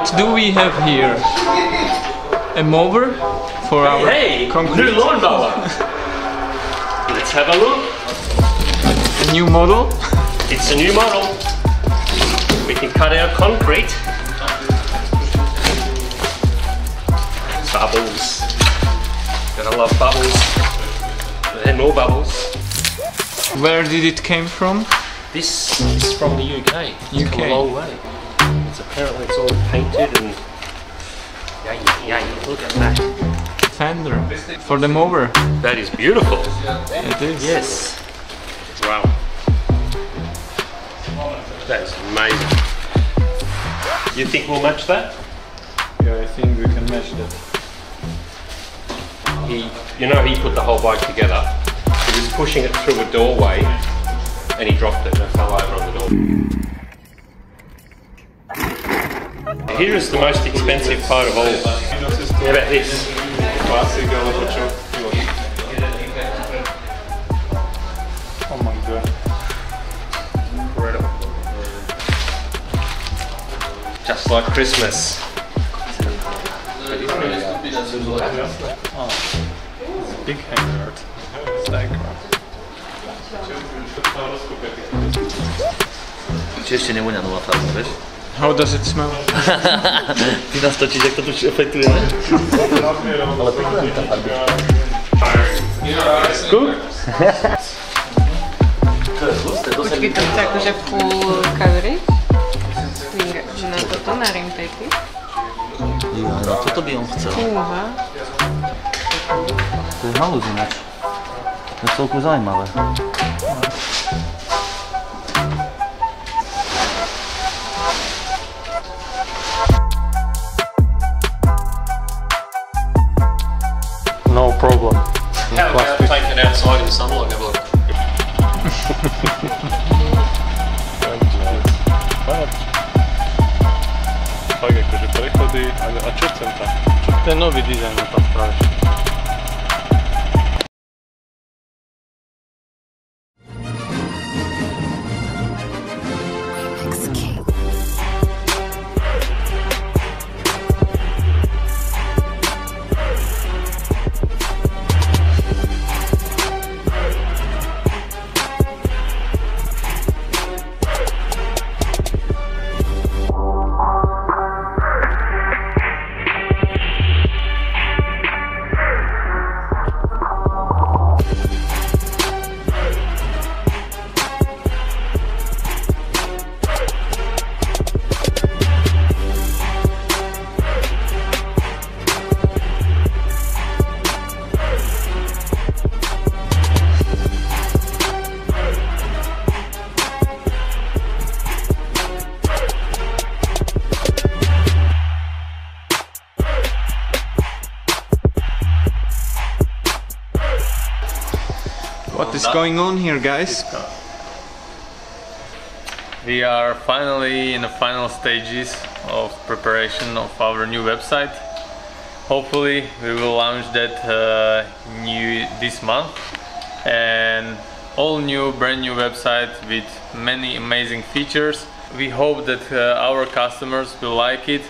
What do we have here? A mower for our concrete. New lawnmower. Let's have a look. A new model. It's a new model. We can cut out concrete. Bubbles. Gotta love bubbles. And more bubbles. Where did it came from? This is from the UK. It's come a long way. Apparently it's all painted and yay, look at that. Fender for the mower. That is beautiful. It is. Yes. Wow. That is amazing. You think we'll match that? Yeah, I think we can match that. You know, he put the whole bike together. He was pushing it through a doorway and he dropped it and it fell over on the door. Here is the most expensive part of all. How about this? Oh my god. Incredible. Just like Christmas. Oh, it's a big hanger. It's like Jeszcze nie łyniadła farba, wiesz? How does it smell? Ty nas toczysz, jak to tu się efektuje, nie? Ale pykłem ta farba. Cool? Počkej, to chce akože full coverage? Na toto, na rimtaky? Ja, no to by on chcel. Fúha. To je halúz ináč. To je celku zaujímavé. no problem. How about take it outside in the sunlight? Have a look. Tak akože prechody, a čo chcem tam? To je nový dizajn na tam spraviť. What is going on here, guys? We are finally in the final stages of preparation of our new website. Hopefully we will launch that this month, and all new, brand new website with many amazing features. We hope that our customers will like it.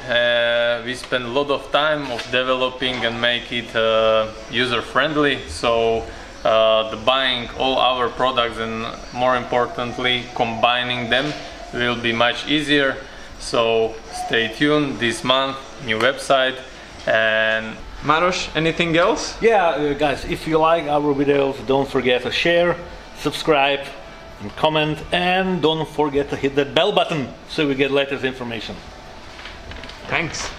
We spend a lot of time of developing and make it user friendly, so the buying all our products and more importantly combining them will be much easier. So stay tuned this month, new website. And Maros, anything else? Yeah, guys, if you like our videos, don't forget to share, subscribe and comment, and don't forget to hit that bell button so we get latest information. Thanks.